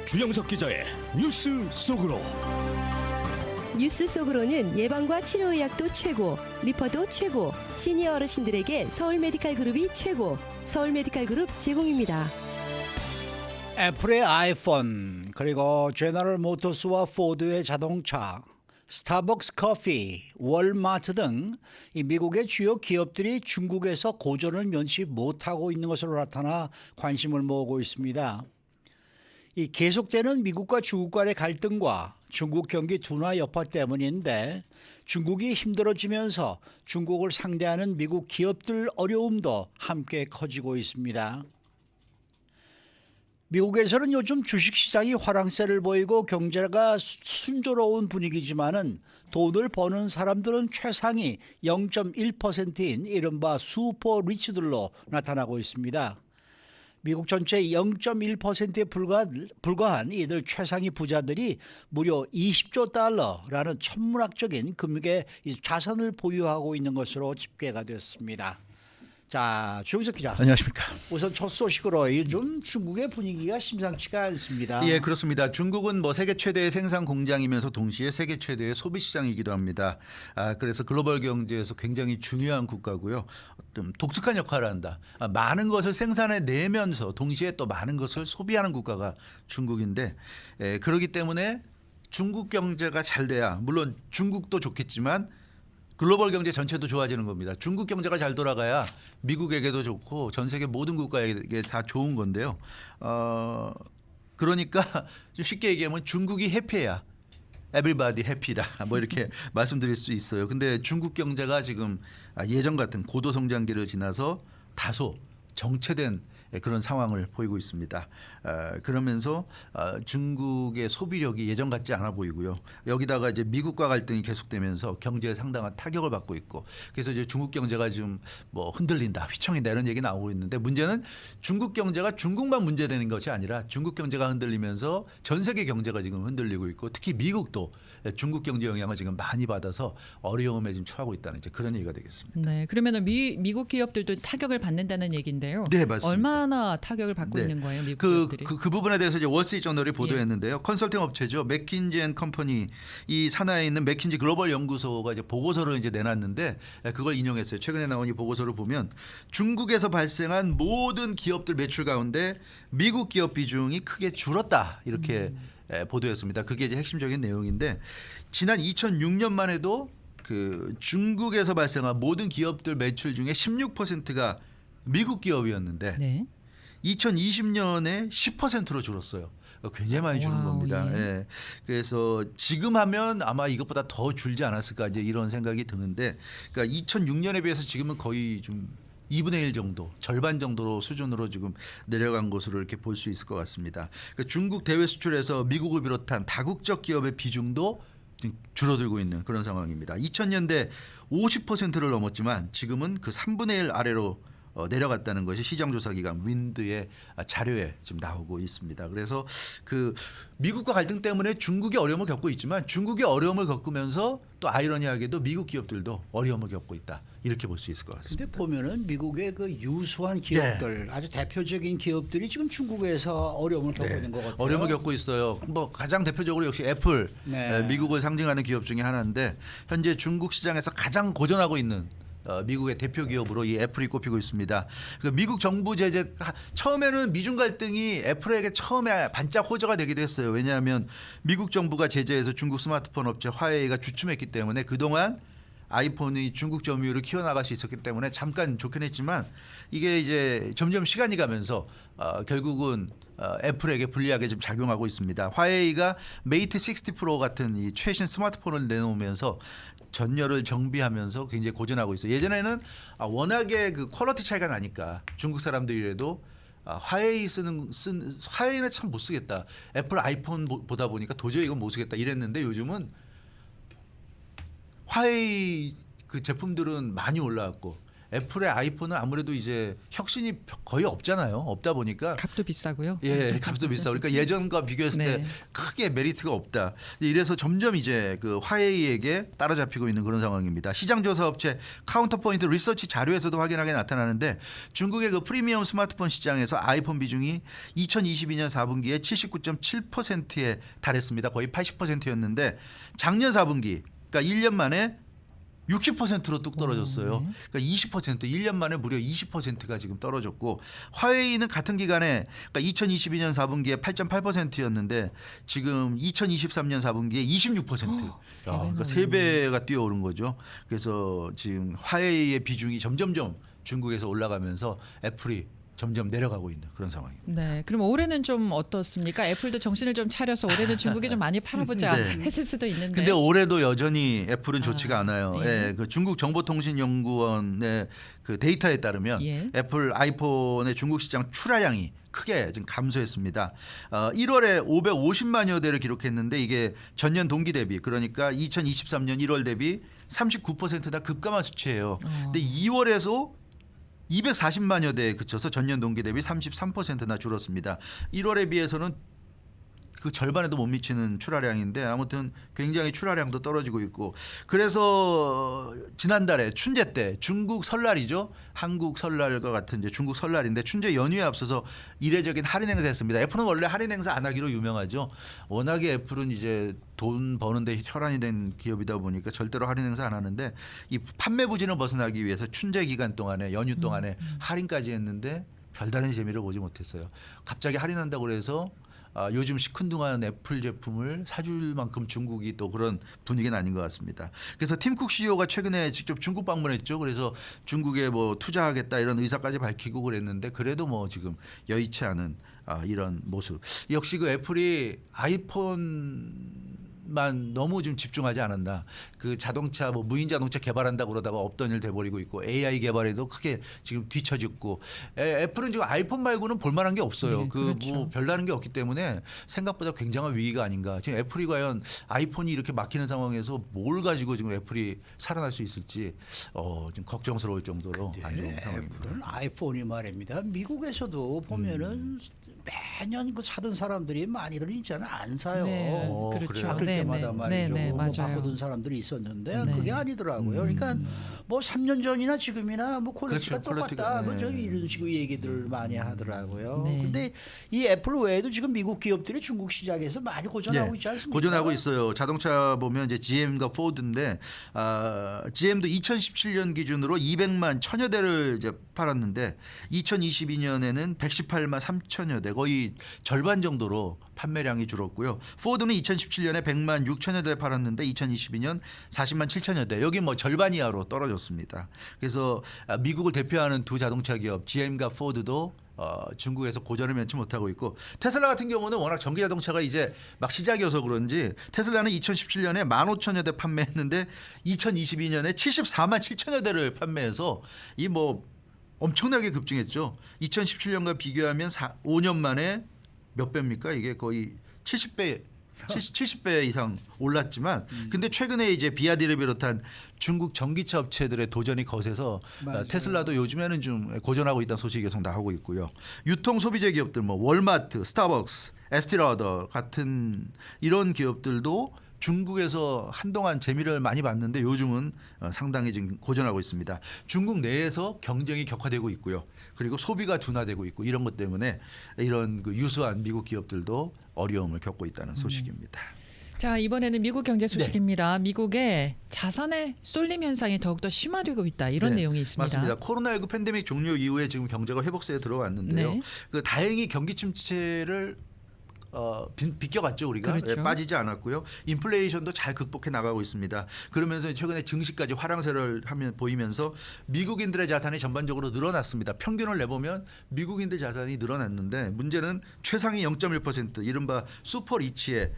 주영석 기자의 뉴스 속으로. 뉴스 속으로는 예방과 치료의학도 최고, 리퍼도 최고, 시니어 어르신들에게 서울 메디칼 그룹이 최고, 서울 메디칼 그룹 제공입니다. 애플의 아이폰, 그리고 제너럴 모터스와 포드의 자동차, 스타벅스 커피, 월마트 등 이 미국의 주요 기업들이 중국에서 고전을 면치 못하고 있는 것으로 나타나 관심을 모으고 있습니다. 이 계속되는 미국과 중국 간의 갈등과 중국 경기 둔화 여파 때문인데, 중국이 힘들어지면서 중국을 상대하는 미국 기업들 어려움도 함께 커지고 있습니다. 미국에서는 요즘 주식시장이 화랑세를 보이고 경제가 순조로운 분위기지만은 돈을 버는 사람들은 최상위 0.1%인 이른바 슈퍼 리치들로 나타나고 있습니다. 미국 전체 0.1%에 불과한 이들 최상위 부자들이 무려 20조 달러라는 천문학적인 금액의 자산을 보유하고 있는 것으로 집계가 됐습니다. 자, 주영석 기자. 안녕하십니까. 우선 첫 소식으로 요즘 중국의 분위기가 심상치가 않습니다. 예, 그렇습니다. 중국은 세계 최대의 생산 공장이면서 동시에 세계 최대의 소비 시장이기도 합니다. 그래서 글로벌 경제에서 굉장히 중요한 국가고요. 좀 독특한 역할을 한다. 많은 것을 생산해 내면서 동시에 또 많은 것을 소비하는 국가가 중국인데, 그렇기 때문에 중국 경제가 잘 돼야 물론 중국도 좋겠지만 글로벌 경제 전체도 좋아지는 겁니다. 중국 경제가 잘 돌아가야 미국에게도 좋고 전 세계 모든 국가에게 다 좋은 건데요. 그러니까 좀 쉽게 얘기하면 중국이 해피해야 everybody happy다. 이렇게 말씀드릴 수 있어요. 근데 중국 경제가 지금 예전 같은 고도 성장기를 지나서 다소 정체된 그런 상황을 보이고 있습니다. 그러면서 중국의 소비력이 예전 같지 않아 보이고요. 여기다가 이제 미국과 갈등이 계속되면서 경제에 상당한 타격을 받고 있고, 그래서 이제 중국 경제가 지금 흔들린다, 휘청인다 이런 얘기 나오고 있는데, 문제는 중국 경제가 중국만 문제되는 것이 아니라 중국 경제가 흔들리면서 전 세계 경제가 지금 흔들리고 있고, 특히 미국도 중국 경제 영향을 지금 많이 받아서 어려움에 지금 처하고 있다는 이제 그런 얘기가 되겠습니다. 네, 그러면은 미국 기업들도 타격을 받는다는 얘기인데요. 네, 맞습니다. 얼마나 타격을 받고 있는 거예요, 미국 기업들이? 그 부분에 대해서 이제 월스트리트저널이 보도했는데요. 컨설팅 업체죠, 맥킨지 앤 컴퍼니, 이 산하에 있는 맥킨지 글로벌 연구소가 이제 보고서를 이제 내놨는데, 그걸 인용했어요. 최근에 나온 이 보고서를 보면 중국에서 발생한 모든 기업들 매출 가운데 미국 기업 비중이 크게 줄었다, 이렇게 보도했습니다. 그게 이제 핵심적인 내용인데, 지난 2006년만 해도 그 중국에서 발생한 모든 기업들 매출 중에 16%가 미국 기업이었는데, 네. 2020년에 10%로 줄었어요. 굉장히 많이 줄은 겁니다. 예. 예. 그래서 지금 하면 아마 이것보다 더 줄지 않았을까, 이제 이런 생각이 드는데, 그러니까 2006년에 비해서 지금은 거의 좀 2분의 1 정도, 절반 정도 수준으로 지금 내려간 것으로 이렇게 볼 수 있을 것 같습니다. 그러니까 중국 대외 수출에서 미국을 비롯한 다국적 기업의 비중도 줄어들고 있는 그런 상황입니다. 2000년대 50%를 넘었지만 지금은 그 3분의 1 아래로 내려갔다는 것이 시장조사기관 윈드의 자료에 지금 나오고 있습니다. 그래서 그 미국과 갈등 때문에 중국이 어려움을 겪고 있지만, 중국이 어려움을 겪으면서 또 아이러니하게도 미국 기업들도 어려움을 겪고 있다, 이렇게 볼 수 있을 것 같습니다. 근데 보면은 미국의 그 유수한 기업들, 아주 대표적인 기업들이 지금 중국에서 어려움을 겪고 있는 것 같아요. 어려움을 겪고 있어요. 가장 대표적으로 역시 애플, 네. 미국을 상징하는 기업 중에 하나인데, 현재 중국 시장에서 가장 고전하고 있는 미국의 대표 기업으로 이 애플이 꼽히고 있습니다. 그 미국 정부 제재, 처음에는 미중 갈등이 애플에게 처음에 반짝 호재가 되기도 했어요. 왜냐하면 미국 정부가 제재해서 중국 스마트폰 업체 화웨이가 주춤했기 때문에 그동안 아이폰이 중국 점유율을 키워나갈 수 있었기 때문에 잠깐 좋긴 했지만, 이게 이제 점점 시간이 가면서 결국은 애플에게 불리하게 좀 작용하고 있습니다. 화웨이가 메이트 60 프로 같은 이 최신 스마트폰을 내놓으면서 전열을 정비하면서 굉장히 고전하고 있어요. 예전에는 워낙에 그 퀄리티 차이가 나니까 중국 사람들이라도 화웨이는 참 못 쓰겠다, 애플 아이폰 보다 보니까 도저히 이건 못 쓰겠다 이랬는데, 요즘은 화웨이 그 제품들은 많이 올라왔고 애플의 아이폰은 아무래도 이제 혁신이 거의 없잖아요. 없다 보니까 값도 비싸고요. 예, 값도 비싸고 그러니까 예전과 비교했을 네. 때 크게 메리트가 없다. 이래서 점점 이제 그 화웨이에게 따라잡히고 있는 그런 상황입니다. 시장 조사 업체 카운터포인트 리서치 자료에서도 확연하게 나타나는데 중국의 그 프리미엄 스마트폰 시장에서 아이폰 비중이 2022년 4분기에 79.7%에 달했습니다. 거의 80%였는데 작년 4분기 그러니까 1년 만에 60%로 뚝 떨어졌어요. 그러니까 20%, 1년 만에 무려 20%가 지금 떨어졌고 화웨이는 같은 기간에 그러니까 2022년 4분기에 8.8%였는데 지금 2023년 4분기에 26%. 그러니까 3배가 뛰어오른 거죠. 그래서 지금 화웨이의 비중이 점점점 중국에서 올라가면서 애플이 점점 내려가고 있는 그런 상황입니다. 네, 그럼 올해는 좀 어떻습니까? 애플도 정신을 좀 차려서 올해는 중국에 좀 많이 팔아보자 네. 했을 수도 있는데. 근데 올해도 여전히 애플은 좋지가 않아요. 네. 예, 그 중국 정보통신연구원의 그 데이터에 따르면 예. 애플 아이폰의 중국 시장 출하량이 크게 좀 감소했습니다. 1월에 550만여 대를 기록했는데 이게 전년 동기 대비 그러니까 2023년 1월 대비 39%다 급감한 수치예요. 근데 2월에서 240만여 대에 그쳐서 전년 동기 대비 33%나 줄었습니다. 1월에 비해서는 그 절반에도 못 미치는 출하량인데 아무튼 굉장히 출하량도 떨어지고 있고 그래서 지난달에 춘제 때 중국 설날이죠. 한국 설날과 같은 이제 중국 설날인데 춘제 연휴에 앞서서 이례적인 할인 행사했습니다. 애플은 원래 할인 행사 안 하기로 유명하죠. 워낙에 애플은 이제 돈 버는데 혈안이 된 기업이다 보니까 절대로 할인 행사 안 하는데 이 판매 부진을 벗어나기 위해서 춘제 기간 동안에 연휴 동안에 할인까지 했는데 별다른 재미를 보지 못했어요. 갑자기 할인한다고 그래서 요즘 시큰둥한 애플 제품을 사줄 만큼 중국이 또 그런 분위기는 아닌 것 같습니다. 그래서 팀쿡 CEO가 최근에 직접 중국 방문했죠. 그래서 중국에 뭐 투자하겠다 이런 의사까지 밝히고 그랬는데 그래도 뭐 지금 여의치 않은 이런 모습. 역시 그 애플이 아이폰만 너무 좀 집중하지 않았나. 그 자동차 뭐 무인 자동차 개발한다고 그러다가 없던 일 돼버리고 있고 AI 개발에도 크게 지금 뒤처졌고 애플은 지금 아이폰 말고는 볼만한 게 없어요. 네, 그 그렇죠. 뭐 별다른 게 없기 때문에 생각보다 굉장한 위기가 아닌가. 지금 애플이 과연 아이폰이 이렇게 막히는 상황에서 뭘 가지고 지금 애플이 살아날 수 있을지 좀 걱정스러울 정도로 안 좋은 상황입니다. 애플은 아이폰이 말입니다. 미국에서도 보면은 매년 그 사던 사람들이 많이들 이제는 안 사요. 네, 그래요? 그렇죠. 바뀔 네, 때마다 네. 말이죠. 네, 네, 뭐 맞아요. 바꾸던 사람들이 있었는데 네. 그게 아니더라고요. 그러니까 뭐 3년 전이나 지금이나 뭐 퀄리티가 그렇죠. 똑같다. 퀄리티가, 뭐 저기 네. 이런 식으로 얘기들 많이 하더라고요. 네. 근데 이 애플 외에도 지금 미국 기업들이 중국 시장에서 많이 고전하고 있지 않습니까? 고전하고 있어요. 자동차 보면 이제 GM과 포드인데 GM도 2017년 기준으로 200만 천여 대를 이제 팔았는데 2022년에는 118만 3천여 대 거의 절반 정도로 판매량이 줄었고요. 포드는 2017년에 100만 6천여 대 팔았는데 2022년 40만 7천여 대 여기 뭐 절반 이하로 떨어졌습니다. 그래서 미국을 대표하는 두 자동차 기업 GM과 포드도 중국에서 고전을 면치 못하고 있고 테슬라 같은 경우는 워낙 전기 자동차가 이제 막 시작이어서 그런지 테슬라는 2017년에 15,000여 대 판매했는데 2022년에 74만 7천여 대를 판매해서 이 뭐 엄청나게 급증했죠. 2017년과 비교하면 5년 만에 몇 배입니까? 이게 거의 70배 이상 올랐지만 근데 최근에 이제 비아디를 비롯한 중국 전기차 업체들의 도전이 거세서 맞아요. 테슬라도 요즘에는 좀 고전하고 있다는 소식이 계속 나오고 있고요. 유통 소비재 기업들 뭐 월마트, 스타벅스, 에스티라더 같은 이런 기업들도 중국에서 한동안 재미를 많이 봤는데 요즘은 상당히 지금 고전하고 있습니다. 중국 내에서 경쟁이 격화되고 있고요. 그리고 소비가 둔화되고 있고 이런 것 때문에 이런 그 유수한 미국 기업들도 어려움을 겪고 있다는 소식입니다. 자, 이번에는 미국 경제 네. 소식입니다. 미국의 자산의 쏠림 현상이 더욱더 심화되고 있다. 이런 네, 내용이 있습니다. 맞습니다. 코로나19 팬데믹 종료 이후에 지금 경제가 회복세에 들어왔는데요. 네. 그 다행히 경기 침체를 비껴갔죠 우리가. 그렇죠. 예, 빠지지 않았고요. 인플레이션도 잘 극복해 나가고 있습니다. 그러면서 최근에 증시까지 화랑세를 보이면서 미국인들의 자산이 전반적으로 늘어났습니다. 평균을 내보면 미국인들 자산이 늘어났는데 문제는 최상위 0.1% 이른바 슈퍼 리치에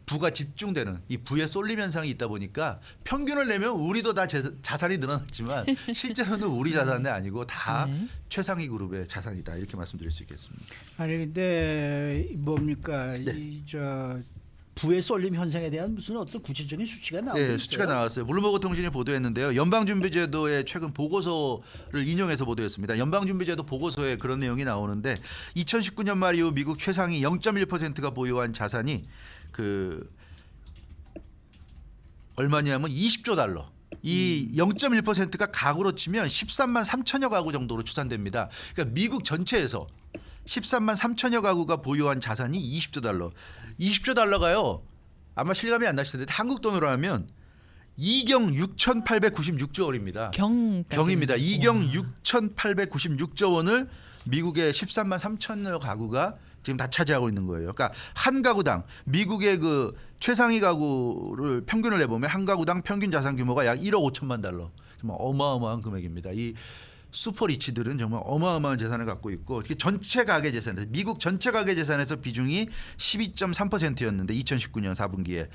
부가 집중되는 이 부의 쏠림 현상이 있다 보니까 평균을 내면 우리도 다 자산이 늘어났지만 실제로는 우리 자산이 아니고 다 네. 최상위 그룹의 자산이다 이렇게 말씀드릴 수 있겠습니다. 아니 근데 뭡니까 네. 이 저 부의 쏠림 현상에 대한 무슨 어떤 구체적인 수치가 나오고 있어요? 예, 수치가 나왔어요. 블룸버그 통신이 보도했는데요. 연방준비제도의 최근 보고서를 인용해서 보도했습니다. 연방준비제도 보고서에 그런 내용이 나오는데 2019년 말 이후 미국 최상위 0.1%가 보유한 자산이 그 얼마냐면 20조 달러. 이 0.1%가 가구로 치면 13만 3천여 가구 정도로 추산됩니다. 그러니까 미국 전체에서 13만 3천여 가구가 보유한 자산이 20조 달러. 20조 달러가요. 아마 실감이 안 나실 텐데 한국 돈으로 하면 2경 6,896조 원입니다. 경입니다. 2경 6,896조 원을 미국의 13만 3천여 가구가 지금 다 차지하고 있는 거예요. 그러니까 한 가구당 미국의 그 최상위 가구를 평균을 내보면 한 가구당 평균 자산 규모가 약 1억 5천만 달러. 정말 어마어마한 금액입니다. 이 슈퍼 리치들은 정말 어마어마한 재산을 갖고 있고 전체 가계 재산에서 미국 전체 가계 재산에서 비중이 12.3%였는데 2019년 4분기에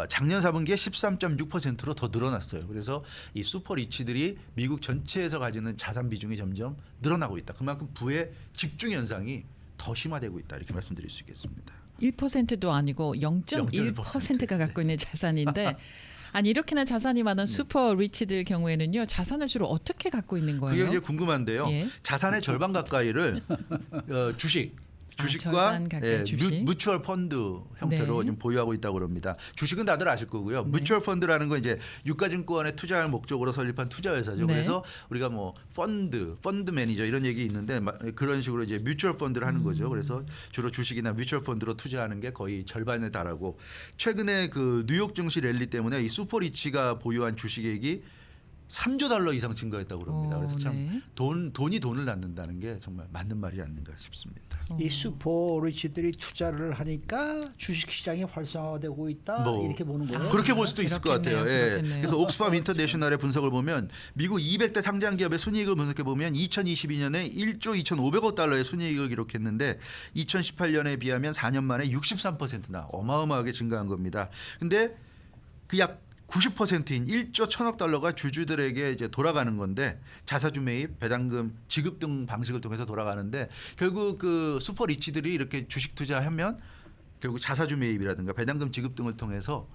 작년 4분기에 13.6%로 더 늘어났어요. 그래서 이 슈퍼 리치들이 미국 전체에서 가지는 자산 비중이 점점 늘어나고 있다. 그만큼 부의 집중 현상이 더 심화되고 있다. 이렇게 말씀드릴 수 있겠습니다. 1%도 아니고 0.1%가 갖고 있는 자산인데 아니 이렇게나 자산이 많은 슈퍼 리치들 경우에는요 자산을 주로 어떻게 갖고 있는 거예요? 그게 이제 궁금한데요. 예. 자산의 절반 가까이를 주식과 절반 가까이 주식. 뮤추얼 펀드 형태로 네. 좀 보유하고 있다고 그럽니다. 주식은 다들 아실 거고요. 뮤추얼 펀드라는 건 이제 유가증권에 투자할 목적으로 설립한 투자 회사죠. 네. 그래서 우리가 뭐 펀드 매니저 이런 얘기 있는데 그런 식으로 이제 뮤추얼 펀드를 하는 거죠. 그래서 주로 주식이나 뮤추얼 펀드로 투자하는 게 거의 절반에 달하고 최근에 그 뉴욕 증시 랠리 때문에 이 슈퍼리치가 보유한 주식액이 3조 달러 이상 증가했다고 그럽니다. 그래서 참 네. 돈이 돈을 낳는다는 게 정말 맞는 말이 아닌가 싶습니다. 이 슈퍼 리치들이 투자를 하니까 주식시장이 활성화되고 있다 이렇게 보는 거예요. 그렇게 볼 수도 있을 것 같아요. 그렇겠네요. 예. 그렇겠네요. 그래서 옥스팜 인터내셔널의 분석을 보면 미국 200대 상장 기업의 순이익을 분석해 보면 2022년에 1조 2,500억 달러의 순이익을 기록했는데 2018년에 비하면 4년 만에 63%나 어마어마하게 증가한 겁니다. 근데 그 약 90%인 1조 1,000억 달러가 주주들에게 이제 돌아가는 건데 자사주 매입, 배당금 지급 등 방식을 통해서 돌아가는데 결국 그 슈퍼 리치들이 이렇게 주식 투자하면 결국 자사주 매입이라든가 배당금 지급 등을 통해서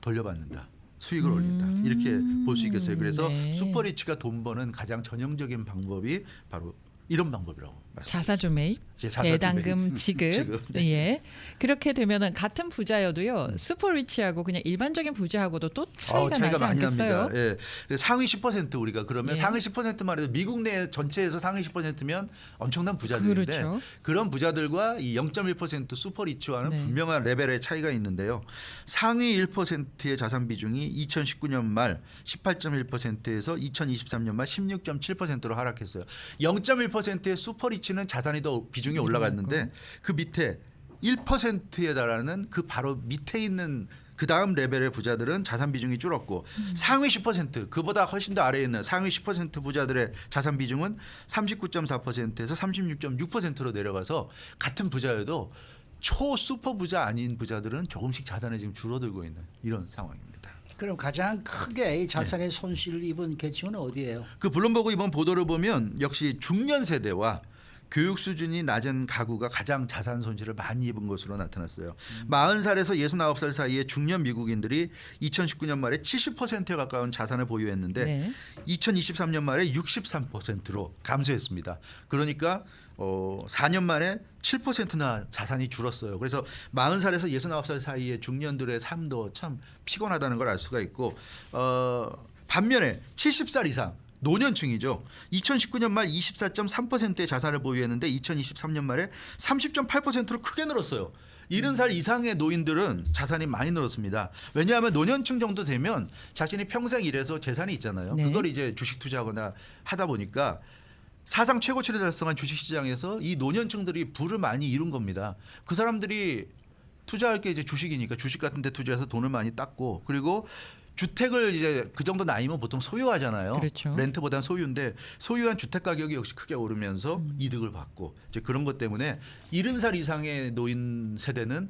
돌려받는다. 수익을 올린다. 이렇게 볼 수 있겠어요. 그래서 네. 슈퍼 리치가 돈 버는 가장 전형적인 방법이 바로 이런 방법이라고 말씀드립니다. 자사주 매입, 자사주 배당금 매입. 지급. 지급, 네. 예. 그렇게 되면은 같은 부자여도요. 슈퍼 리치하고 그냥 일반적인 부자하고도 또 차이가 나지 많이 않겠어요? 납니다. 예. 그래서 상위 10% 우리가 그러면 예. 상위 10%만 해도 미국 내 전체에서 상위 10%면 엄청난 부자들인데 그렇죠. 그런 부자들과 이 0.1% 슈퍼 리치와는 네. 분명한 레벨의 차이가 있는데요. 상위 1%의 자산 비중이 2019년 말 18.1%에서 2023년 말 16.7%로 하락했어요. 0.1%의 슈퍼 리치는 자산이 더 비중이 올라갔는데 그 밑에 1%에 달하는 그 바로 밑에 있는 그 다음 레벨의 부자들은 자산 비중이 줄었고 상위 10% 그보다 훨씬 더 아래에 있는 상위 10% 부자들의 자산 비중은 39.4%에서 36.6%로 내려가서 같은 부자여도 초 슈퍼 부자 아닌 부자들은 조금씩 자산이 지금 줄어들고 있는 이런 상황입니다. 그럼 가장 크게 이 자산의 손실을 입은 계층은 어디예요? 그 블룸버그 이번 보도를 보면 역시 중년 세대와 교육 수준이 낮은 가구가 가장 자산 손실을 많이 입은 것으로 나타났어요. 40살에서 69살 사이의 중년 미국인들이 2019년 말에 70%에 가까운 자산을 보유했는데 네. 2023년 말에 63%로 감소했습니다. 그러니까 4년 만에 7%나 자산이 줄었어요. 그래서 40살에서 69살 사이의 중년들의 삶도 참 피곤하다는 걸 알 수가 있고 반면에 70살 이상 노년층이죠. 2019년 말 24.3%의 자산을 보유했는데 2023년 말에 30.8%로 크게 늘었어요. 70살 이상의 노인들은 자산이 많이 늘었습니다. 왜냐하면 노년층 정도 되면 자신이 평생 일해서 재산이 있잖아요. 네. 그걸 이제 주식 투자하거나 하다 보니까 사상 최고치를 달성한 주식시장에서 이 노년층들이 부를 많이 이룬 겁니다. 그 사람들이 투자할 게 이제 주식이니까 주식 같은 데 투자해서 돈을 많이 땄고 그리고 주택을 이제 그 정도 나이면 보통 소유하잖아요. 그렇죠. 렌트보다는 소유인데 소유한 주택 가격이 역시 크게 오르면서 이득을 받고 이제 그런 것 때문에 70살 이상의 노인 세대는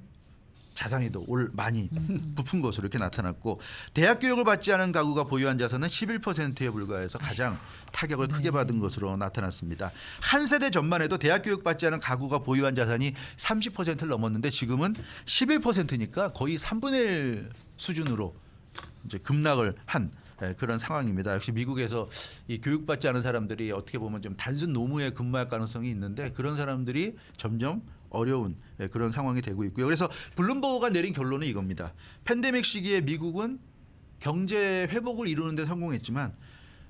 자산이 더 많이 부푼 것으로 이렇게 나타났고 대학 교육을 받지 않은 가구가 보유한 자산은 11%에 불과해서 가장 타격을 크게 받은 것으로 나타났습니다. 한 세대 전만 해도 대학 교육 받지 않은 가구가 보유한 자산이 30%를 넘었는데 지금은 11%니까 거의 3분의 1 수준으로 이제 급락을 한 그런 상황입니다. 역시 미국에서 이 교육받지 않은 사람들이 어떻게 보면 좀 단순 노무에 근무할 가능성이 있는데 그런 사람들이 점점 어려운 그런 상황이 되고 있고요. 그래서 블룸버그가 내린 결론은 이겁니다. 팬데믹 시기에 미국은 경제 회복을 이루는 데 성공했지만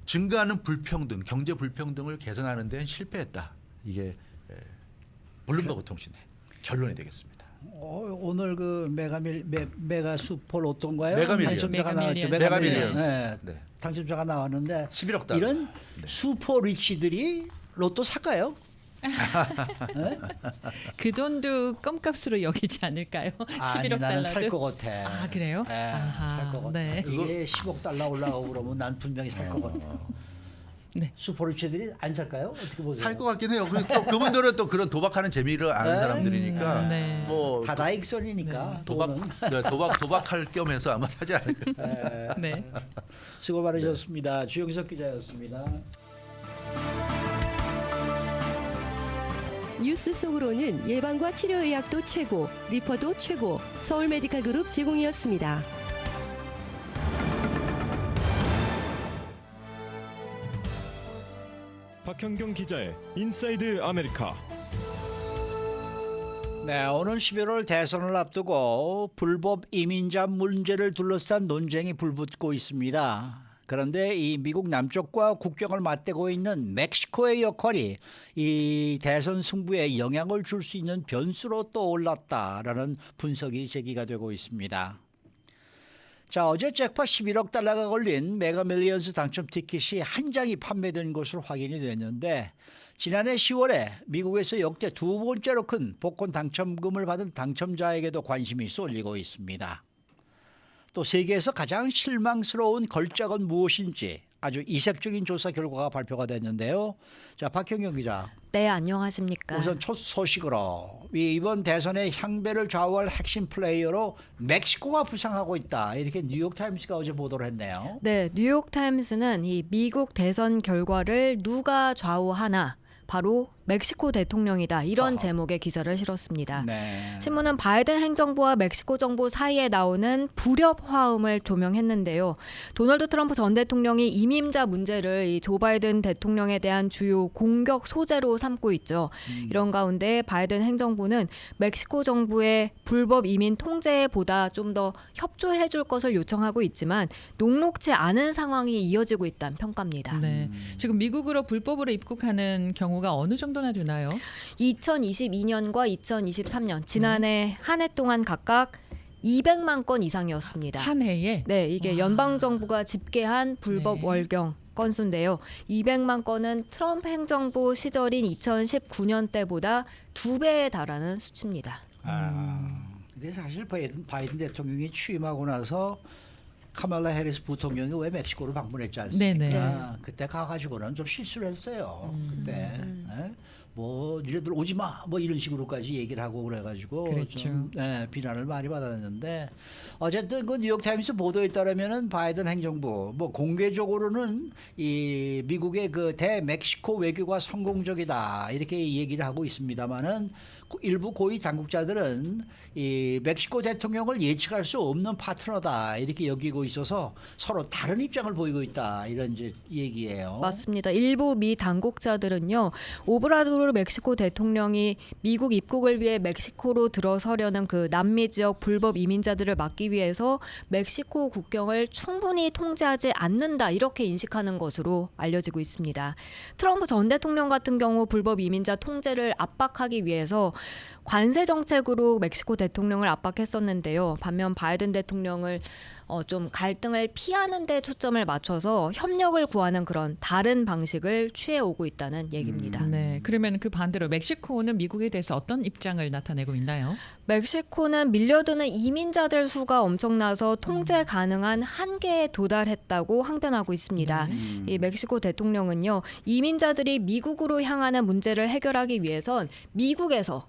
증가하는 불평등, 경제 불평등을 개선하는 데는 실패했다. 이게 블룸버그 통신의 결론이 되겠습니다. 오늘 그 메가 슈퍼 로또인가요? 메가밀리언스. 당첨자가 나왔죠. 메가밀리언스. 네. 네. 당첨자가 나왔는데 11억 달러. 이런 네. 슈퍼 리치들이 로또 살까요? 네? 그 돈도 껌값으로 여기지 않을까요? 아니 11억 나는 달러도. 살 것 같아. 아 그래요? 네, 살 것 같아. 네. 이게 10억 달러 올라가고 그러면 난 분명히 살 것 같아. 네. 슈퍼 리치들이 안 살까요? 어떻게 보세요? 살 것 같긴 해요. 또 그분들은 또 그런 도박하는 재미를 아는 네. 사람들이니까 네. 뭐 다 다익선이니까 돈은. 도박할 겸해서 아마 사지 않을까. 네. 수고 많으셨습니다. 주영석 기자였습니다. 뉴스 속으로는 예방과 치료의학도 최고, 리퍼도 최고, 서울 메디칼 그룹 제공이었습니다. 박현경 기자의 인사이드 아메리카. 네, 오는 11월 대선을 앞두고 불법 이민자 문제를 둘러싼 논쟁이 불붙고 있습니다. 그런데 이 미국 남쪽과 국경을 맞대고 있는 멕시코의 역할이 이 대선 승부에 영향을 줄 수 있는 변수로 떠올랐다라는 분석이 제기가 되고 있습니다. 자, 어제 잭팟 11억 달러가 걸린 메가밀리언스 당첨 티켓이 한 장이 판매된 것으로 확인이 됐는데 지난해 10월에 미국에서 역대 두 번째로 큰 복권 당첨금을 받은 당첨자에게도 관심이 쏠리고 있습니다. 또 세계에서 가장 실망스러운 걸작은 무엇인지 아주 이색적인 조사 결과가 발표가 됐는데요. 자, 박형경 기자. 네, 안녕하십니까. 우선 첫 소식으로 이번 대선의 향배를 좌우할 핵심 플레이어로 멕시코가 부상하고 있다. 이렇게 뉴욕타임스가 어제 보도를 했네요. 네, 뉴욕타임스는 이 미국 대선 결과를 누가 좌우하나 바로 멕시코 대통령이다. 이런 아하. 제목의 기사를 실었습니다. 네. 신문은 바이든 행정부와 멕시코 정부 사이에 나오는 불협 화음을 조명했는데요. 도널드 트럼프 전 대통령이 이민자 문제를 이 조 바이든 대통령에 대한 주요 공격 소재로 삼고 있죠. 이런 가운데 바이든 행정부는 멕시코 정부의 불법 이민 통제에 보다 좀 더 협조해 줄 것을 요청하고 있지만 녹록지 않은 상황이 이어지고 있다는 평가입니다. 네. 지금 미국으로 불법으로 입국하는 경우가 어느 정도나 되나요? 2022년과 2023년 지난해 한 해 동안 각각 200만 건 이상이었습니다. 한 해에? 네, 이게 연방 정부가 집계한 불법 네. 월경 건수인데요. 200만 건은 트럼프 행정부 시절인 2019년 때보다 2배에 달하는 수치입니다. 근데 사실 바이든 대통령이 취임하고 나서 카말라 해리스 부통령이 왜 멕시코를 방문했지 않습니까? 네네. 그때 가가지고는 좀 실수를 했어요. 그때 뭐 니네들 오지 마, 뭐 이런 식으로까지 얘기를 하고 그래가지고 그랬죠. 좀 비난을 많이 받았는데 어쨌든 그 뉴욕 타임스 보도에 따르면은 바이든 행정부 뭐 공개적으로는 이 미국의 그 대멕시코 외교가 성공적이다 이렇게 얘기를 하고 있습니다만은 일부 고위 당국자들은 이 멕시코 대통령을 예측할 수 없는 파트너다 이렇게 여기고 있어서 서로 다른 입장을 보이고 있다 이런 이제 얘기예요. 맞습니다. 일부 미 당국자들은요. 오브라도르 멕시코 대통령이 미국 입국을 위해 멕시코로 들어서려는 그 남미 지역 불법 이민자들을 막기 위해서 멕시코 국경을 충분히 통제하지 않는다 이렇게 인식하는 것으로 알려지고 있습니다. 트럼프 전 대통령 같은 경우 불법 이민자 통제를 압박하기 위해서 관세 정책으로 멕시코 대통령을 압박했었는데요. 반면 바이든 대통령을 좀 갈등을 피하는 데 초점을 맞춰서 협력을 구하는 그런 다른 방식을 취해오고 있다는 얘기입니다. 네. 그러면 그 반대로 멕시코는 미국에 대해서 어떤 입장을 나타내고 있나요? 멕시코는 밀려드는 이민자들 수가 엄청나서 통제 가능한 한계에 도달했다고 항변하고 있습니다. 이 멕시코 대통령은요. 이민자들이 미국으로 향하는 문제를 해결하기 위해선 미국에서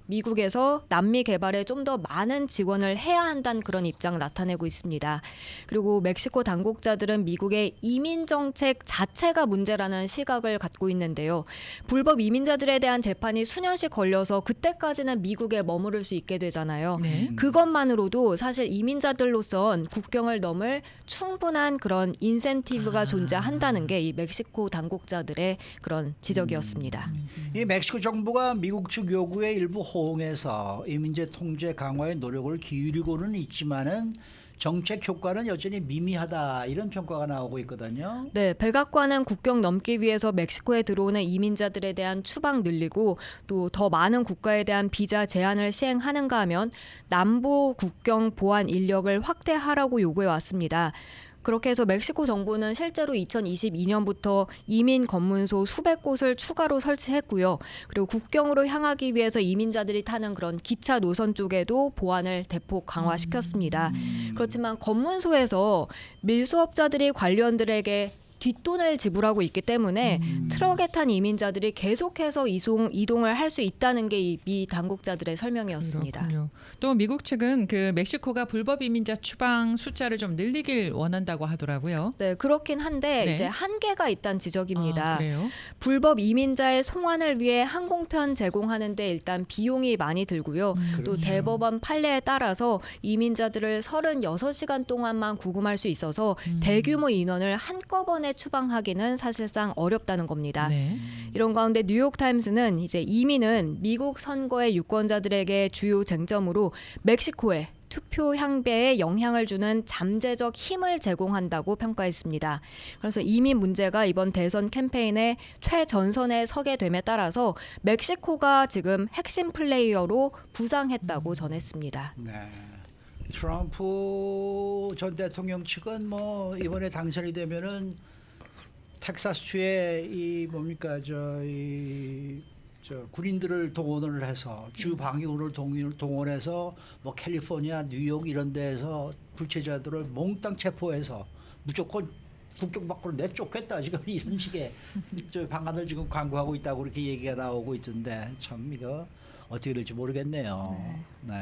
위해서 남미 개발에 좀 더 많은 지원을 해야 한다는 그런 입장 나타내고 있습니다. 그리고 멕시코 당국자들은 미국의 이민 정책 자체가 문제라는 시각을 갖고 있는데요. 불법 이민자들에 대한 재판이 수년씩 걸려서 그때까지는 미국에 머무를 수 있게 되잖아요. 네. 그것만으로도 사실 이민자들로선 국경을 넘을 충분한 그런 인센티브가 존재한다는 게 이 멕시코 당국자들의 그런 지적이었습니다. 이 멕시코 정부가 미국 측 요구에 일부 호응해서 이민자 통제 강화에 노력을 기울이고는 있지만은 정책 효과는 여전히 미미하다 이런 평가가 나오고 있거든요. 네, 백악관은 국경 넘기 위해서 멕시코에 들어오는 이민자들에 대한 추방 늘리고 또 더 많은 국가에 대한 비자 제한을 시행하는가 하면 남부 국경 보안 인력을 확대하라고 요구해 왔습니다. 그렇게 해서 멕시코 정부는 실제로 2022년부터 이민 검문소 수백 곳을 추가로 설치했고요. 그리고 국경으로 향하기 위해서 이민자들이 타는 그런 기차 노선 쪽에도 보안을 대폭 강화시켰습니다. 그렇지만 검문소에서 밀수업자들이 관련들에게 뒷돈을 지불하고 있기 때문에 트럭에 탄 이민자들이 계속해서 이동을 할 수 있다는 게 이 당국자들의 설명이었습니다. 그렇군요. 또 미국 측은 그 멕시코가 불법 이민자 추방 숫자를 좀 늘리길 원한다고 하더라고요. 네, 그렇긴 한데 네. 이제 한계가 있다는 지적입니다. 아, 그래요? 불법 이민자의 송환을 위해 항공편 제공하는데 일단 비용이 많이 들고요. 또 대법원 판례에 따라서 이민자들을 36시간 동안만 구금할 수 있어서 대규모 인원을 한꺼번에 추방하기는 사실상 어렵다는 겁니다. 네. 이런 가운데 뉴욕타임스는 이제 이민은 미국 선거의 유권자들에게 주요 쟁점으로 멕시코의 투표 향배에 영향을 주는 잠재적 힘을 제공한다고 평가했습니다. 그래서 이민 문제가 이번 대선 캠페인의 최전선에 서게 됨에 따라서 멕시코가 지금 핵심 플레이어로 부상했다고 전했습니다. 네. 트럼프 전 대통령 측은 뭐 이번에 당선이 되면은 텍사스주에 이 뭡니까 저 군인들을 동원을 해서 주 방위군을 동원해서 뭐 캘리포니아, 뉴욕 이런 데에서 불체자들을 몽땅 체포해서 무조건 국경 밖으로 내쫓겠다 지금 이런 식의 저 방안을 지금 강구하고 있다고 이렇게 얘기가 나오고 있던데 참 이거 어떻게 될지 모르겠네요. 네.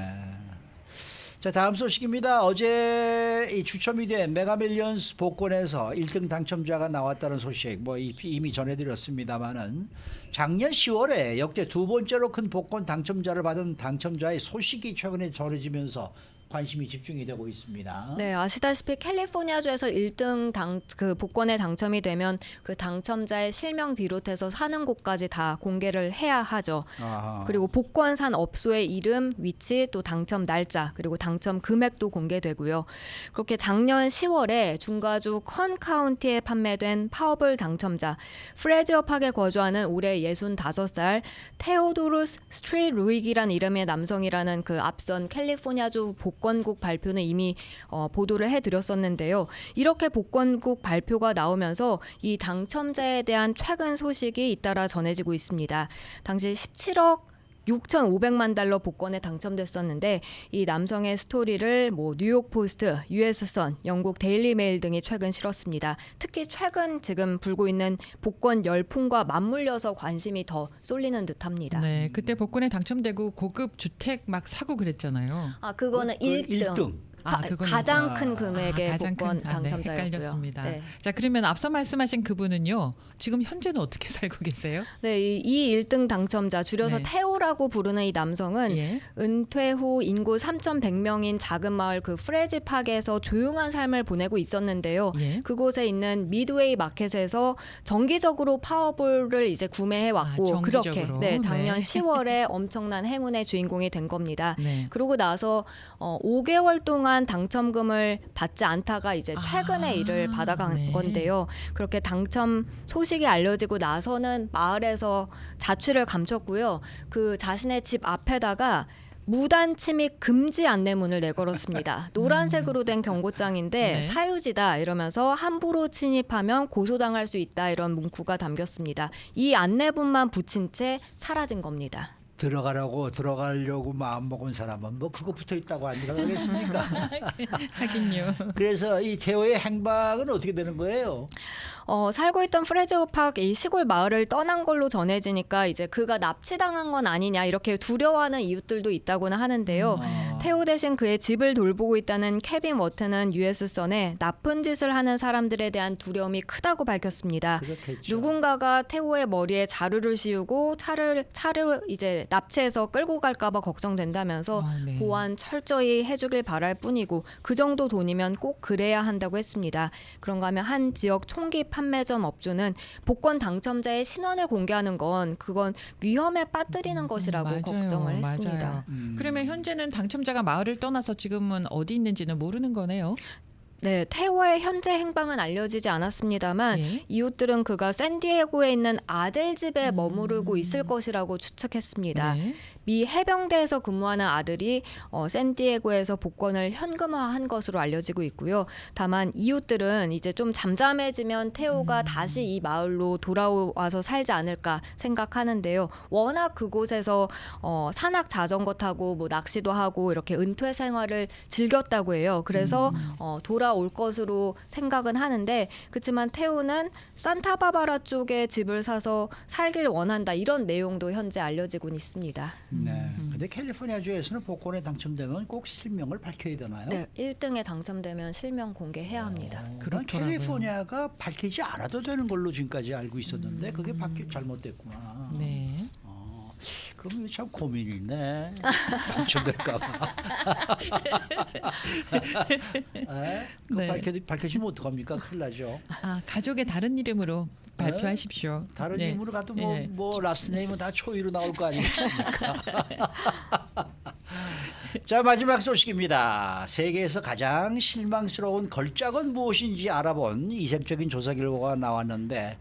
자, 다음 소식입니다. 어제 이 추첨이 된 메가밀리언스 복권에서 1등 당첨자가 나왔다는 소식 뭐 이미 전해드렸습니다마는 작년 10월에 역대 두 번째로 큰 복권 당첨자를 받은 당첨자의 소식이 최근에 전해지면서 관심이 집중이 되고 있습니다. 네, 아시다시피 캘리포니아주에서 1등 그 복권에 당첨이 되면 그 당첨자의 실명 비롯해서 사는 곳까지 다 공개를 해야 하죠. 아하. 그리고 복권 산 업소의 이름, 위치, 또 당첨 날짜, 그리고 당첨 금액도 공개되고요. 그렇게 작년 10월에 중가주 컨 카운티에 판매된 파워볼 당첨자, 프레지어팍에 거주하는 올해 65살 테오도루스 스트릿 루익이라는 이름의 남성이라는 그 앞선 캘리포니아주 복권국 발표는 이미 보도를 해드렸었는데요. 이렇게 복권국 발표가 나오면서 이 당첨자에 대한 최근 소식이 잇따라 전해지고 있습니다. 당시 17억 6,500만 달러 복권에 당첨됐었는데 이 남성의 스토리를 뭐 뉴욕 포스트, US 선, 영국 데일리 메일 등이 최근 실었습니다. 특히 최근 지금 불고 있는 복권 열풍과 맞물려서 관심이 더 쏠리는 듯합니다. 네, 그때 복권에 당첨되고 고급 주택 막 사고 그랬잖아요. 아, 그거는 1등. 그거는 가장 큰 금액의 가장 복권 큰, 당첨자였고요. 헷갈렸습니다. 네. 자, 그러면 앞서 말씀하신 그분은요. 지금 현재는 어떻게 살고 계세요? 네, 이 1등 당첨자 줄여서 네. 테오라고 부르는 이 남성은 예. 은퇴 후 인구 3,100명인 작은 마을 그 프레지팍에서 조용한 삶을 보내고 있었는데요. 예. 그곳에 있는 미드웨이 마켓에서 정기적으로 파워볼을 이제 구매해 왔고 그렇게 정기적으로. 네, 작년 네. 10월에 엄청난 행운의 주인공이 된 겁니다. 네. 그러고 나서 5개월 동안 당첨금을 받지 않다가 이제 최근에 이를 받아간 네. 건데요. 그렇게 당첨 소식이 알려지고 나서는 마을에서 자취를 감췄고요. 그 자신의 집 앞에다가 무단 침입 금지 안내문을 내걸었습니다. 노란색으로 된 경고장인데 네. 사유지다 이러면서 함부로 침입하면 고소당할 수 있다 이런 문구가 담겼습니다. 이 안내문만 붙인 채 사라진 겁니다. 들어가려고 마음 먹은 사람은 뭐 그거 붙어 있다고 안 들어가겠습니까? 하긴요. 그래서 이 테오의 행방은 어떻게 되는 거예요? 살고 있던 프레즈오 파크 이 시골 마을을 떠난 걸로 전해지니까 이제 그가 납치당한 건 아니냐 이렇게 두려워하는 이웃들도 있다고는 하는데요. 테오 대신 그의 집을 돌보고 있다는 케빈 워튼은 US 선에 나쁜 짓을 하는 사람들에 대한 두려움이 크다고 밝혔습니다. 그렇겠죠. 누군가가 테오의 머리에 자루를 씌우고 차를 이제 납치해서 끌고 갈까봐 걱정된다면서 네. 보안 철저히 해주길 바랄 뿐이고 그 정도 돈이면 꼭 그래야 한다고 했습니다. 그런가 하면 한 지역 총기 판매점 업주는 복권 당첨자의 신원을 공개하는 건 그건 위험에 빠뜨리는 것이라고 맞아요. 걱정을 했습니다. 맞아요. 그러면 현재는 당첨자가 마을을 떠나서 지금은 어디 있는지는 모르는 거네요. 네, 테오의 현재 행방은 알려지지 않았습니다만 예. 이웃들은 그가 샌디에고에 있는 아들 집에 머무르고 있을 것이라고 추측했습니다. 네. 미 해병대에서 근무하는 아들이 샌디에고에서 복권을 현금화한 것으로 알려지고 있고요. 다만 이웃들은 이제 좀 잠잠해지면 테오가 다시 이 마을로 돌아와서 살지 않을까 생각하는데요. 워낙 그곳에서 산악 자전거 타고 뭐 낚시도 하고 이렇게 은퇴 생활을 즐겼다고 해요. 그래서 돌아올 것으로 생각은 하는데 그렇지만 테오는 산타바바라 쪽에 집을 사서 살길 원한다 이런 내용도 현재 알려지고 있습니다. 네. 근데 캘리포니아주에서는 복권에 당첨되면 꼭 실명을 밝혀야 되나요? 네, 1등에 당첨되면 실명 공개해야 합니다. 난 그렇더라고요. 캘리포니아가 밝히지 않아도 되는 걸로 지금까지 알고 있었는데 그게 잘못됐구나. 네. 그럼 이거 참 고민이네. 당첨될까봐. 네. 밝혀지면 어떡합니까? 큰일 나죠. 아, 가족의 다른 이름으로 발표하십시오. 다른 네. 이름으로 가도 예. 뭐 라스트 네임은 다 초이로 나올 거 아니겠습니까? 자, 마지막 소식입니다. 세계에서 가장 실망스러운 걸작은 무엇인지 알아본 이색적인 조사 결과가 나왔는데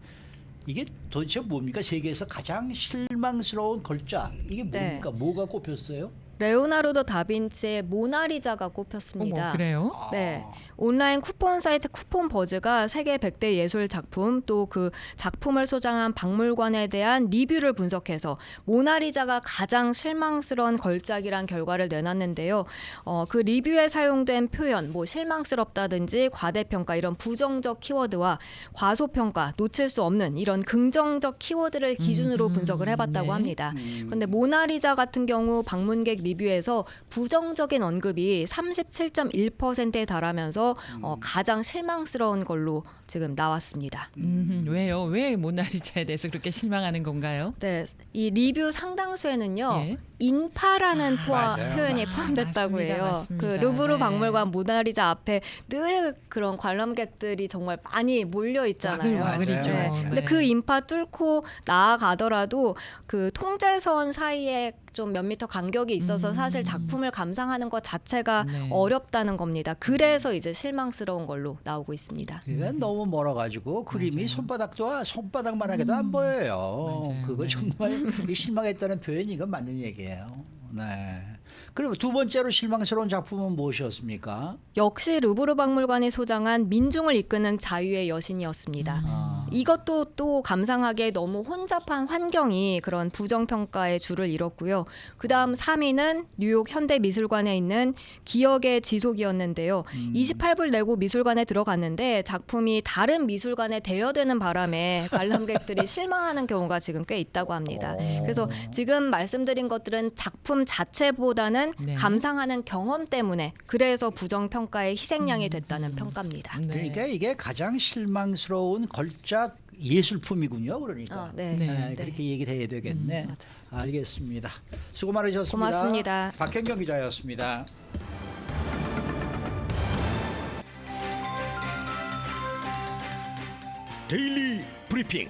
이게 도대체 뭡니까? 세계에서 가장 실망스러운 걸작 이게 뭡니까? 뭐가 꼽혔어요? 레오나르도 다빈치의 모나리자가 꼽혔습니다. 어머, 그래요? 네. 온라인 쿠폰 사이트 쿠폰버즈가 세계 100대 예술 작품 또 그 작품을 소장한 박물관에 대한 리뷰를 분석해서 모나리자가 가장 실망스러운 걸작이란 결과를 내놨는데요. 그 리뷰에 사용된 표현, 뭐 실망스럽다든지 과대평가 이런 부정적 키워드와 과소평가, 놓칠 수 없는 이런 긍정적 키워드를 기준으로 분석을 해봤다고 네. 합니다. 그런데 모나리자 같은 경우 방문객 리뷰에서 부정적인 언급이 37.1%에 달하면서 가장 실망스러운 걸로 지금 나왔습니다. 왜요? 왜 모나리자에 대해서 그렇게 실망하는 건가요? 네, 이 리뷰 상당수에는요. 예. 인파라는 맞아요. 표현이 포함됐다고 맞습니다. 해요. 맞습니다. 그 루브르 네. 박물관 모나리자 앞에 늘 그런 관람객들이 정말 많이 몰려 있잖아요. 와글와글이죠. 맞아요. 네. 근데 네. 그 인파 뚫고 나아가더라도 그 통제선 사이에 좀 몇 미터 간격이 있어서 사실 작품을 감상하는 것 자체가 네. 어렵다는 겁니다. 그래서 이제 실망스러운 걸로 나오고 있습니다. 그게 너무 멀어가지고 그림이 손바닥만 하게도 안 보여요. 맞아요. 그거 네. 정말 이 실망했다는 표현이 이건 맞는 얘기예요. 네. 그럼 두 번째로 실망스러운 작품은 무엇이었습니까? 역시 루브르 박물관이 소장한 민중을 이끄는 자유의 여신이었습니다. 이것도 또 감상하기에 너무 혼잡한 환경이 그런 부정평가의 줄을 이뤘고요. 그다음 3위는 뉴욕 현대미술관에 있는 기억의 지속이었는데요. 28불 내고 미술관에 들어갔는데 작품이 다른 미술관에 대여되는 바람에 관람객들이 실망하는 경우가 지금 꽤 있다고 합니다. 그래서 지금 말씀드린 것들은 작품 자체보다는 네. 감상하는 경험 때문에 그래서 부정평가의 희생양이 됐다는 평가입니다. 네. 그러니까 이게 가장 실망스러운 걸작 예술품이군요. 그러니까. 네. 네. 네, 그렇게 얘기를 해야 되겠네. 알겠습니다. 수고 많으셨습니다. 고맙습니다. 박현경 기자였습니다. 데일리 브리핑.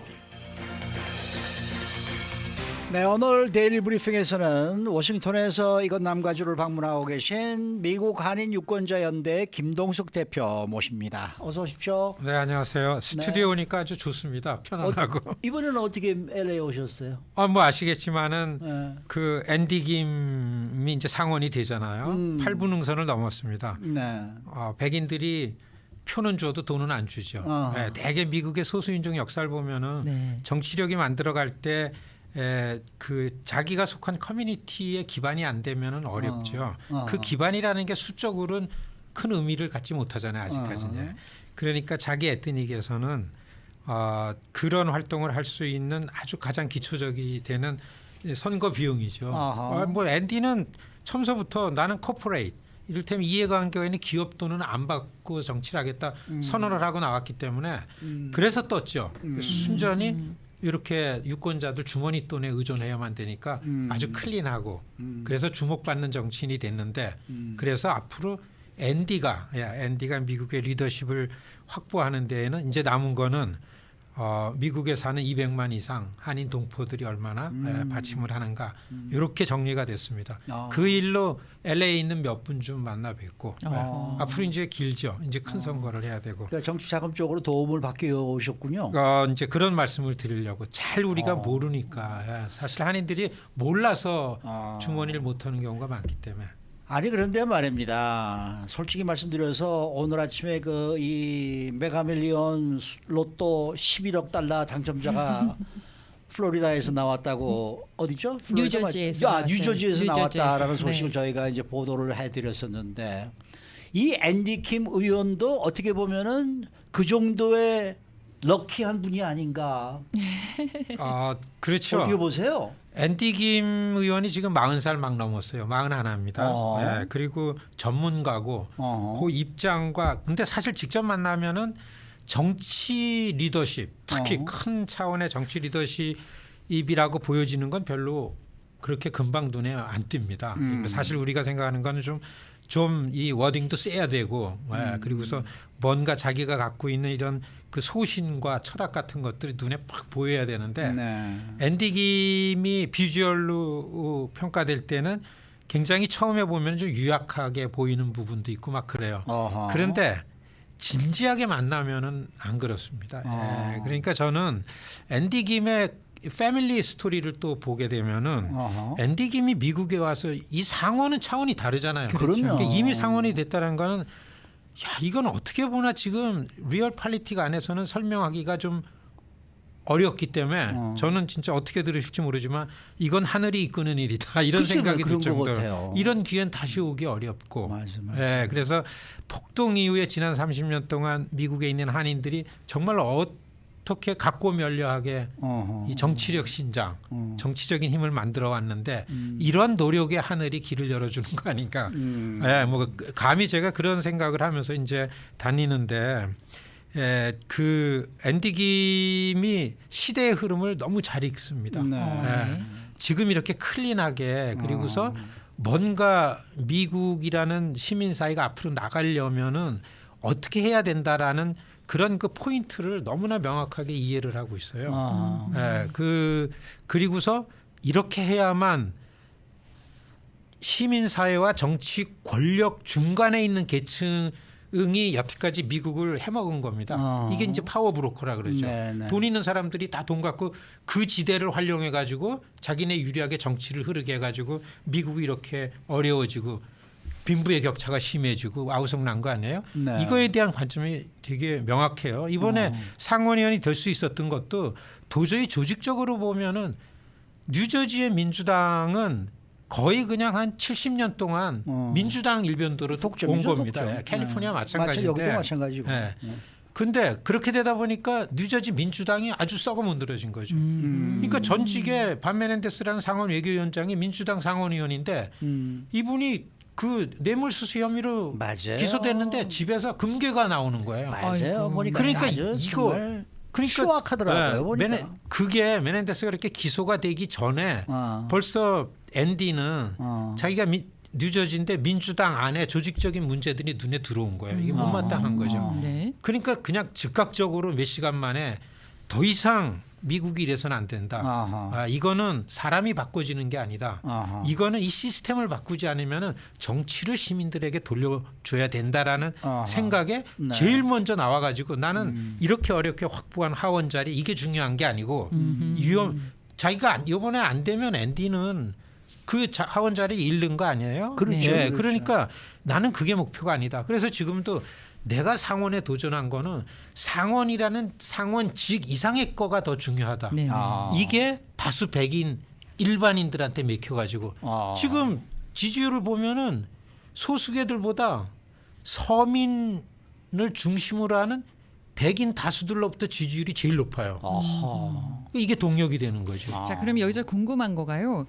네, 오늘 데일리 브리핑에서는 워싱턴에서 이곳 남가주를 방문하고 계신 미국 한인 유권자 연대 김동숙 대표 모십니다. 어서 오십시오. 네, 안녕하세요. 스튜디오니까 아주 좋습니다. 편안하고. 이번에는 어떻게 LA 오셨어요? 뭐 아시겠지만은 네. 그 앤디 김이 이제 상원이 되잖아요. 8분 응선을 넘었습니다. 네. 백인들이 표는 줘도 돈은 안 주죠. 네, 대개 미국의 소수인종 역사를 보면은 네. 정치력이 만들어갈 때 그 자기가 속한 커뮤니티의 기반이 안 되면은 어렵죠. 그 기반이라는 게 수적으로는 큰 의미를 갖지 못하잖아요, 아직까지는. 그러니까 자기 에트닉에서는 그런 활동을 할 수 있는 아주 가장 기초적이 되는 선거 비용이죠. 뭐 앤디는 처음서부터 나는 코퍼레이트 이를테면 이해관계가 있는 기업 돈은 안 받고 정치를 하겠다 선언을 하고 나왔기 때문에 그래서 떴죠. 순전히 이렇게 유권자들 주머니 돈에 의존해야만 되니까 아주 클린하고 그래서 주목받는 정치인이 됐는데 그래서 앞으로 앤디가 미국의 리더십을 확보하는 데에는 이제 남은 거는 미국에 사는 200만 이상 한인 동포들이 얼마나 받침을 하는가 이렇게 정리가 됐습니다. 그 일로 LA에 있는 몇 분 좀 만나 뵙고 앞으로 이제 길죠. 이제 큰 선거를 해야 되고. 그러니까 정치 자금 쪽으로 도움을 받기 오셨군요. 이제 그런 말씀을 드리려고 잘 우리가 모르니까 사실 한인들이 몰라서 주머니를 못하는 경우가 많기 때문에. 아니 그런데 말입니다. 솔직히 말씀드려서 오늘 아침에 그 이 메가밀리언 로또 11억 달러 당첨자가 플로리다에서 나왔다고 어디죠? 뉴저지에서 뉴저지에서 나왔다라는 소식을 네. 저희가 이제 보도를 해드렸었는데 이 앤디 킴 의원도 어떻게 보면은 그 정도의 럭키한 분이 아닌가. 그렇죠. 어떻게 보세요? 앤디 김 의원이 지금 40살 막 넘었어요. 41입니다. 네, 그리고 전문가고 그 입장과 근데 사실 직접 만나면은 정치 리더십 특히 큰 차원의 정치 리더십이라고 보여지는 건 별로 그렇게 금방 눈에 안 띕니다. 사실 우리가 생각하는 거는 좀 이 워딩도 세야 되고 그리고서 뭔가 자기가 갖고 있는 이런 그 소신과 철학 같은 것들이 눈에 팍 보여야 되는데 앤디 김이 비주얼로 평가될 때는 굉장히 처음에 보면 좀 유약하게 보이는 부분도 있고 막 그래요. 그런데 진지하게 만나면은 안 그렇습니다. 그러니까 저는 앤디 김의 패밀리 스토리를 또 보게 되면은 앤디 김이 미국에 와서 이 상원은 차원이 다르잖아요. 그럼요. 그러니까 이미 상원이 됐다는 거는 이건 어떻게 보나 지금 리얼 팔리틱 안에서는 설명하기가 좀 어렵기 때문에 저는 진짜 어떻게 들으실지 모르지만 이건 하늘이 이끄는 일이다 이런 생각이 들 정도로 이런 기회는 다시 오기 어렵고 맞아요. 그래서 폭동 이후에 지난 30년 동안 미국에 있는 한인들이 정말 어떻게 각고멸려하게 이 정치력 신장, 정치적인 힘을 만들어 왔는데 이런 노력에 하늘이 길을 열어주는 거 아닌가. 뭐 감히 제가 그런 생각을 하면서 이제 다니는데 그 앤디 김이 시대의 흐름을 너무 잘 읽습니다. 지금 이렇게 클린하게 그리고서 뭔가 미국이라는 시민 사회가 앞으로 나가려면은 어떻게 해야 된다라는 그런 그 포인트를 너무나 명확하게 이해를 하고 있어요. 그리고서 이렇게 해야만 시민 사회와 정치 권력 중간에 있는 계층이 여태까지 미국을 해먹은 겁니다. 이게 이제 파워 브로커라 그러죠. 돈 있는 사람들이 다 돈 갖고 그 지대를 활용해 가지고 자기네 유리하게 정치를 흐르게 해 가지고 미국이 이렇게 어려워지고 빈부의 격차가 심해지고 아우성난 거 아니에요? 이거에 대한 관점이 되게 명확해요. 이번에 상원의원이 될 수 있었던 것도 도저히 조직적으로 보면은 뉴저지의 민주당은 거의 그냥 한 70년 동안 민주당 일변도로 온 겁니다. 캘리포니아 마찬가지인데. 여기도 마찬가지고. 근데 그렇게 되다 보니까 뉴저지 민주당이 아주 썩어 문드러진 거죠. 그러니까 전직에 반 메넨데스라는 상원 외교위원장이 민주당 상원의원인데 이분이 그 뇌물수수 혐의로 기소됐는데 집에서 금괴가 나오는 거예요. 맞아요. 보니까 그러니까 이거 수확하더라고요. 보니까. 그게 메넨데스가 이렇게 기소가 되기 전에 벌써 앤디는 자기가 뉴저지인데 민주당 안에 조직적인 문제들이 눈에 들어온 거예요. 이게 못마땅한 거죠. 그러니까 그냥 즉각적으로 몇 시간 만에 더 이상 미국이 이래서는 안 된다. 이거는 사람이 바꿔지는 게 아니다. 이거는 이 시스템을 바꾸지 않으면 정치를 시민들에게 돌려줘야 된다라는 생각에 제일 먼저 나와가지고 나는 이렇게 어렵게 확보한 하원 자리 이게 중요한 게 아니고 자기가 이번에 안 되면 앤디는 그 하원 자리 잃는 거 아니에요? 그렇죠. 그러니까 나는 그게 목표가 아니다. 그래서 지금도 내가 상원에 도전한 거는 상원이라는 상원직 이상의 거가 더 중요하다. 이게 다수 백인 일반인들한테 맥혀가지고 지금 지지율을 보면은 소수계들보다 서민을 중심으로 하는 백인 다수들로부터 지지율이 제일 높아요. 이게 동력이 되는 거죠. 자, 그럼 여기서 궁금한 거가요.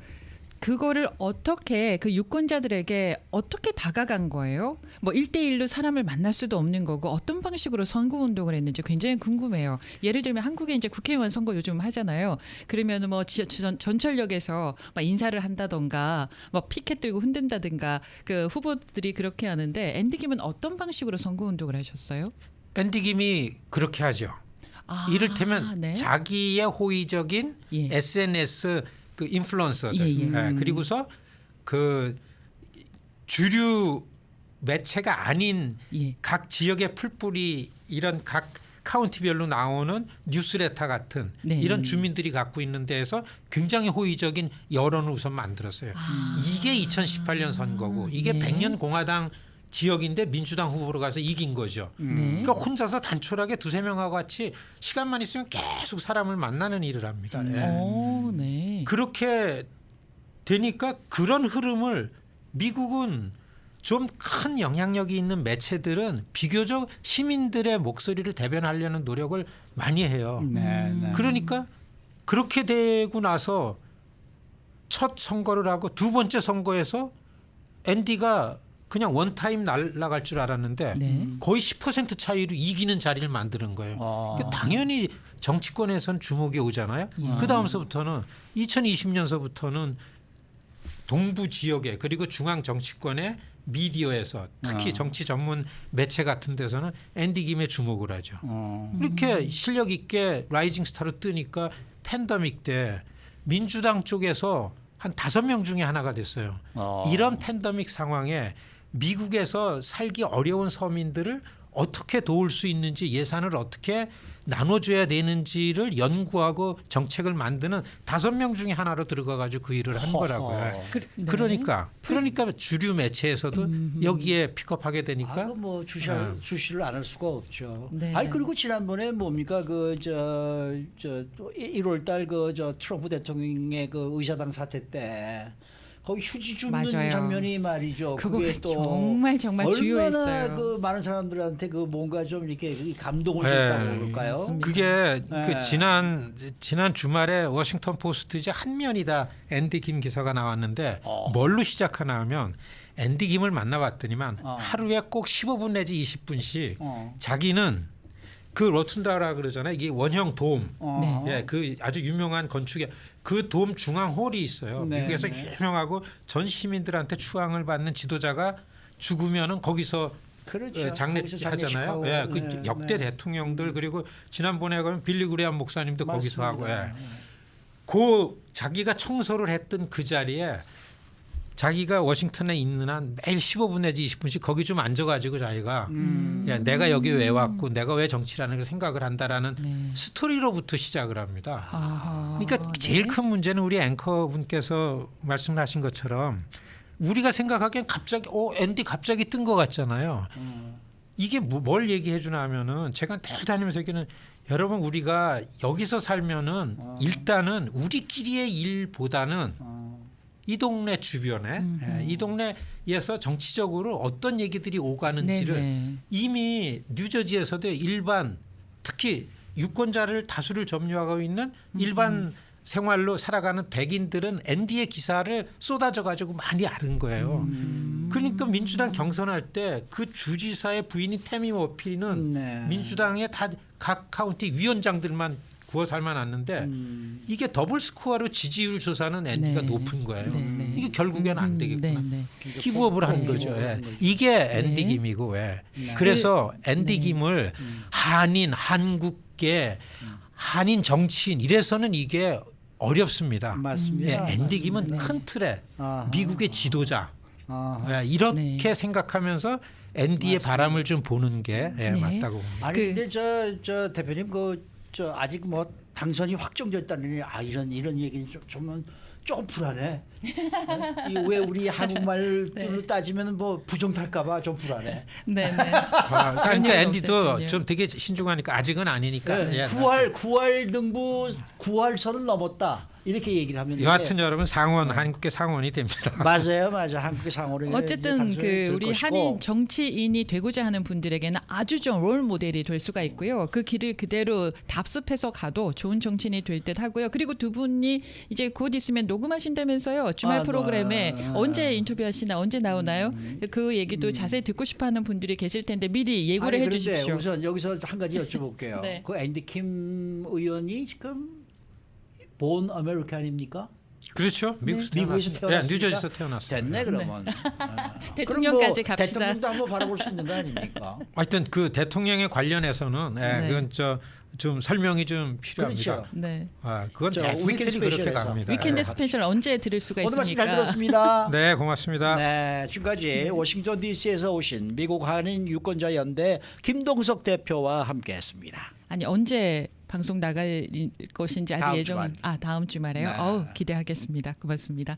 그거를 어떻게 그 유권자들에게 어떻게 다가간 거예요? 뭐 1대1로 사람을 만날 수도 없는 거고 어떤 방식으로 선거 운동을 했는지 굉장히 궁금해요. 예를 들면 한국에 이제 국회의원 선거 요즘 하잖아요. 그러면 뭐 전철역에서 막 인사를 한다던가 뭐 피켓 들고 흔든다든가 그 후보들이 그렇게 하는데 앤디 김은 어떤 방식으로 선거 운동을 하셨어요? 앤디 김이 그렇게 하죠. 이를테면 네. 자기의 호의적인 예. SNS 그 인플루언서들 예. 그리고서 그 주류 매체가 아닌 예. 각 지역의 풀뿌리 이런 각 카운티별로 나오는 뉴스레터 같은 네. 이런 주민들이 갖고 있는 데에서 굉장히 호의적인 여론을 우선 만들었어요. 이게 2018년 선거고 이게 네. 100년 공화당 지역인데 민주당 후보로 가서 이긴 거죠. 네. 그러니까 혼자서 단촐하게 두세 명하고 같이 시간만 있으면 계속 사람을 만나는 일을 합니다. 네. 그렇게 되니까 그런 흐름을 미국은 좀 큰 영향력이 있는 매체들은 비교적 시민들의 목소리를 대변하려는 노력을 많이 해요. 그러니까 그렇게 되고 나서 첫 선거를 하고 두 번째 선거에서 앤디가 그냥 원타임 날아갈 줄 알았는데 네. 거의 10% 차이로 이기는 자리를 만드는 거예요. 그러니까 당연히 정치권에선 주목이 오잖아요. 그다음서부터는 2020년서부터는 동부 지역에 그리고 중앙 정치권의 미디어에서 특히 정치 전문 매체 같은 데서는 앤디 김에 주목을 하죠. 이렇게 실력 있게 라이징 스타로 뜨니까 팬데믹 때 민주당 쪽에서 한 5명 중에 하나가 됐어요. 이런 팬데믹 상황에 미국에서 살기 어려운 서민들을 어떻게 도울 수 있는지 예산을 어떻게 나눠줘야 되는지를 연구하고 정책을 만드는 5명 중에 하나로 들어가가지고 그 일을 한 거라고요. 네. 그러니까 주류 매체에서도 여기에 픽업하게 되니까 뭐 주시를 안 할 수가 없죠. 네. 아니 그리고 지난번에 뭡니까 그 저 1월달 그 저 트럼프 대통령의 그 의사당 사태 때 거기 휴지 줍는 맞아요. 장면이 말이죠. 그거 그게 또 정말 얼마나 주요했어요. 그 많은 사람들한테 그 뭔가 좀 이렇게 감동을 네. 줬다고 그럴까요? 맞습니다. 그게 네. 그 지난 주말에 워싱턴 포스트 이제 한 면이다 앤디 김 기사가 나왔는데 뭘로 시작하나 하면 앤디 김을 만나봤더니만 하루에 꼭 15분 내지 20분씩 자기는 그 로튼다라 그러잖아요. 이게 원형 돔. 네. 예, 그 아주 유명한 건축에 그 돔 중앙 홀이 있어요. 네, 미국에서 유명하고 전 시민들한테 추앙을 받는 지도자가 죽으면은 거기서 그렇죠. 장례 거기서 하잖아요. 장례식하고. 예, 그 네, 역대 네. 대통령들 그리고 지난번에 가면 빌리 그레함 목사님도 거기서 하고, 맞습니다. 그 자기가 청소를 했던 그 자리에 자기가 워싱턴에 있는 한 매일 15분 내지 20분씩 거기 좀 앉아가지고 자기가 야, 내가 여기 왜 왔고 내가 왜 정치라는 걸 생각을 한다라는 네. 스토리로부터 시작을 합니다. 아하. 그러니까 제일 큰 문제는 우리 앵커분께서 말씀을 하신 것처럼 우리가 생각하기엔 갑자기 앤디 갑자기 뜬 것 같잖아요. 이게 뭘 얘기해 주나 하면은 제가 늘 다니면서 얘기는 여러분 우리가 여기서 살면은 일단은 우리끼리의 일보다는 이 동네 주변에 이 동네에서 정치적으로 어떤 얘기들이 오가는지를 네네. 이미 뉴저지에서도 일반 특히 유권자를 다수를 점유하고 있는 일반 생활로 살아가는 백인들은 앤디의 기사를 쏟아져 가지고 많이 아는 거예요. 그러니까 민주당 경선할 때 그 주지사의 부인인 태미 머피는 네. 민주당의 다 각 카운티 위원장들만 구워 삶아놨는데 이게 더블 스코어로 지지율 조사는 앤디가 네. 높은 거예요. 네. 이게 결국에는 안 되겠구나. 네. 기부업을 한 거죠. 예. 이게 앤디 네. 김이고 왜? 그래서 앤디 김을 한인, 한국계, 한인 정치인 이래서는 이게 어렵습니다. 맞습니다. 예, 앤디 김은 큰 틀에 아하. 미국의 지도자 아하. 예, 이렇게 네. 생각하면서 앤디의 바람을 좀 보는 게 네. 맞다고 봅니다. 아니 근데 저 대표님 저 아직 뭐 당선이 확정됐다느니 이런 얘기는 좀 조금 불안해. 왜 우리 한국말로 따지면 뭐 부정 탈까봐 좀 불안해. 네. 그러니까 일이 앤디도 없었군요. 좀 되게 신중하니까 아직은 아니니까. 네, 예, 9할 등부 9할선을 넘었다. 이렇게 얘기를 하면 여하튼 여러분 상원 한국의 상원이 됩니다. 맞아요. 한국의 상호를 어쨌든 이제 우리 것이고. 한인 정치인이 되고자 하는 분들에게는 아주 좋은 롤 모델이 될 수가 있고요. 그 길을 그대로 답습해서 가도 좋은 정치인이 될 듯 하고요. 그리고 두 분이 이제 곧 있으면 녹음하신다면서요. 주말 프로그램에 언제 인터뷰하시나 언제 나오나요? 그 얘기도 자세히 듣고 싶어하는 분들이 계실 텐데 미리 예고를 아니, 해주십시오. 그런데 우선 여기서 한 가지 여쭤볼게요. 네. 그 앤디 킴 의원이 지금 본 아메리칸입니까? 그렇죠. 미국에서 미국에서 태어났습니다. 태어났습니다. 뉴저지에서 태어났어요. 됐네 그러면. 대통령까지 그럼 뭐 갑시다. 대통령도 한번 바라볼 수 있는 거 아닙니까? 하여튼 그 대통령에 관련해서는 네. 그건 좀 설명이 좀 필요합니다. 그렇죠. 네. 그건 저 데피니트리 위켄드 그렇게 스페셜에서. 갑니다. 위켄드 스페셜 언제 들을 수가 오늘 말씀 있습니까? 잘 들었습니다. 네, 고맙습니다. 네, 지금까지 워싱턴 DC에서 오신 미국 한인 유권자 연대 김동석 대표와 함께했습니다. 아니 언제 방송 나갈 것인지 아직 다음 예정은 주말. 다음 주말에요. 네. 기대하겠습니다. 고맙습니다.